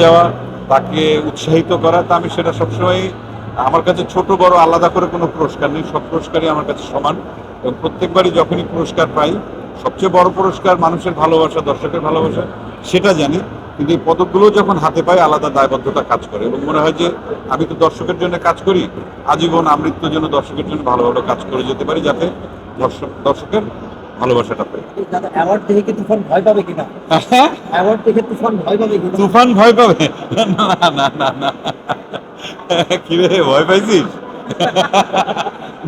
যাওয়া, তাকে উৎসাহিত করা। তা আমি সেটা সবসময়, আমার কাছে ছোট বড় আলাদা করে কোনো পুরস্কার নেই, সব পুরস্কারই আমার কাছে সমান। এবং প্রত্যেকবারই যখনই পুরস্কার পাই, সবচেয়ে বড় পুরস্কার মানুষের ভালোবাসা, দর্শকের ভালোবাসা, সেটা জানি। কিন্তু এই পদকগুলো যখন হাতে পাই, আলাদা দায়বদ্ধতা কাজ করে এবং মনে হয় যে আমি তো দর্শকের জন্য কাজ করি, আজীবন আমৃত্যুর জন্য দর্শকের জন্য ভালো ভালো কাজ করে যেতে পারি, যাতে দর্শকের ভালোবাসাটা পাই। অ্যাওয়ার্ড দেখে কি তুফান ভয় পাবে কিনা? অ্যাওয়ার্ড দেখে তুফান ভয় পাবে কিনা? তুফান ভয় পাবে? না না না না, কিরে ভয় পাইছিস?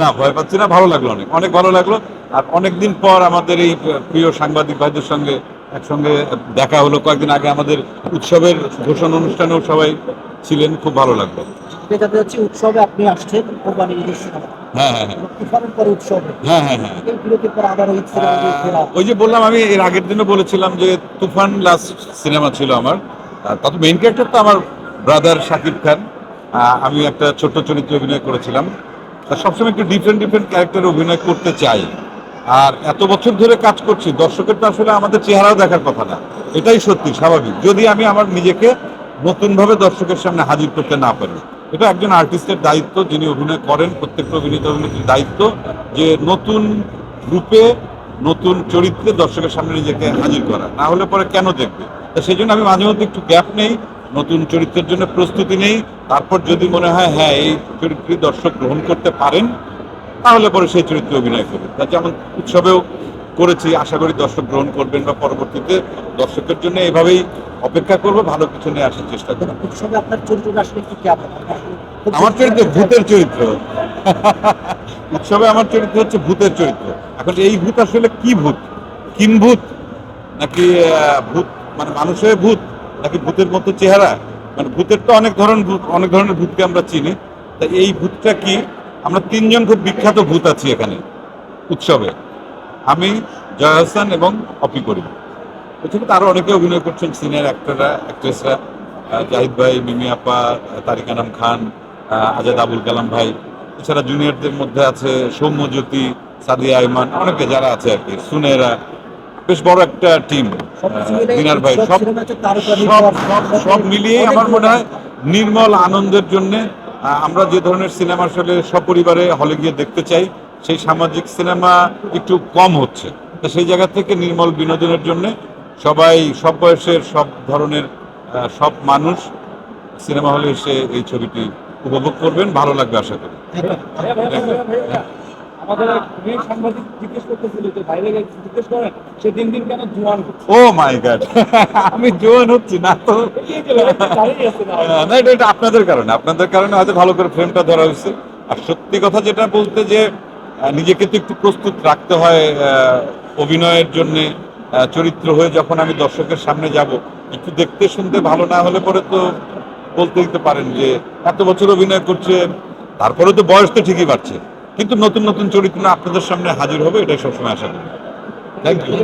না, ভয় পাচ্ছি না, ভালো লাগলো, অনেক অনেক ভালো লাগলো। আর অনেকদিন পর আমাদের এই প্রিয় সাংবাদিক ভাইদের সঙ্গে একসঙ্গে দেখা হলো। কয়েকদিন আগে আমাদের উৎসবের ঘোষণা অনুষ্ঠানেও সবাই ছিলেন, খুব ভালো লাগলো। যেটাতে হচ্ছে উৎসবে আপনি আসছেন কোরবানি ঈদের সময়, হ্যাঁ হ্যাঁ হ্যাঁ তুফানের পরে উৎসবে হ্যাঁ হ্যাঁ হ্যাঁ এই বিরতির পর আবার ঈদ সিনেমা ফেরা। ওই যে বললাম, আমি এর আগের দিনও বলেছিলাম যে তুফান লাস্ট সিনেমা ছিল আমার। তত মেইন ক্যারেক্টার তো আমার ব্রাদার শাকিব খান। আমি একটা ছোট্ট চরিত্রে অভিনয় করেছিলাম। তা সবসময় একটু ডিফারেন্ট ডিফারেন্ট ক্যারেক্টারে অভিনয় করতে চাই। আর এত বছর ধরে কাজ করছি, দর্শকের তো আসলে আমাদের চেহারাও দেখার কথা না, এটাই সত্যি স্বাভাবিক, যদি আমি আমার নিজেকে নতুনভাবে দর্শকের সামনে হাজির করতে না পারি। এটা একজন আর্টিস্টের দায়িত্ব, যিনি অভিনয় করেন, প্রত্যেকটা অভিনেতা অভিনেত্রীর দায়িত্ব যে নতুন রূপে, নতুন চরিত্রে দর্শকের সামনে নিজেকে হাজির করা, না হলে পরে কেন দেখবে। তা সেই জন্য আমি মাঝে মধ্যে একটু গ্যাপ নেই, নতুন চরিত্রের জন্য প্রস্তুতি নেই। তারপর যদি মনে হয় হ্যাঁ এই চরিত্রটি দর্শক গ্রহণ করতে পারেন, তাহলে পরে সেই চরিত্রে অভিনয় করবেন। তা যেমন উৎসবেও করেছি, আশা করি দর্শক গ্রহণ করবেন, বা পরবর্তীতে দর্শকের জন্য এভাবেই অপেক্ষা করবো, ভালো কিছু নিয়ে আসার চেষ্টা করবো। উৎসবে আপনার চরিত্রটা আসলে কি কেমন? আমার চরিত্র ভূতের চরিত্র। উৎসবে আমার চরিত্র হচ্ছে ভূতের চরিত্র। এখন এই ভূত আসলে কি ভূত, কিম্ভূত, নাকি ভূত মানে মানুষের ভূত, নাকি ভূতের মতো চেহারা? মানে ভূতের তো অনেক অনেক ধরনের ভূতকে আমরা চিনি। তা এই ভূতটা কি? আমরা তিনজন খুব বিখ্যাত ভূত আছি এখানে উৎসবে, আমি, জয়া হাসান এবং অপি করিম। এছাড়া তো আরো অনেকে অভিনয় করছেন, সিনিয়র অ্যাক্টররা, অ্যাক্ট্রেসরা, জাহিদ ভাই, মিমি আপা, তারিক আনাম খান, আজাদ আবুল কালাম ভাই। এছাড়া জুনিয়রদের মধ্যে আছে সৌম্যজ্যোতি, সাদিয়া আইমান, অনেকে যারা আছে আর কি, সুনেরা। বেশ বড় একটা টিম। দিনার ভাই, সব সব সব সব মিলিয়ে আমার মনে হয় নির্মল আনন্দের জন্য আমরা যে ধরনের সিনেমা আসলে সপরিবারে হলে গিয়ে দেখতে চাই, সেই সামাজিক সিনেমা একটু কম হচ্ছে। তো সেই জায়গা থেকে নির্মল বিনোদনের জন্য সবাই, সব বয়সের, সব ধরনের, সব মানুষ সিনেমা হলে এসে এই ছবিটি উপভোগ করবেন, ভালো লাগবে আশা করি। আমাদের এক মেয়ে সাংবাদিক জিজ্ঞেস করতেছিল যে বাইরে জিজ্ঞেস করেন সে দিন দিন কেন জোয়ান হচ্ছে। ও মাই গড, আমি জোয়ান হচ্ছি না তো। না, এটা আপনাদের কারণে, আপনাদের কারণে হয়তো ভালো করে ফ্রেমটা ধরা হয়েছে। আর সত্যি কথা যেটা বলতে, যে নিজেকে তো একটু প্রস্তুত রাখতে হয় অভিনয়ের জন্য। চরিত্র হয়ে যখন আমি দর্শকের সামনে যাব, একটু দেখতে শুনতে ভালো না হলে পরে তো বলতে দিতে পারেন যে এত বছর অভিনয় করছে, তারপরে তো বয়স তো ঠিকই বাড়ছে, কিন্তু নতুন নতুন চরিত্র আপনাদের সামনে হাজির হবে, এটাই সবসময় আশা করি। Thank you.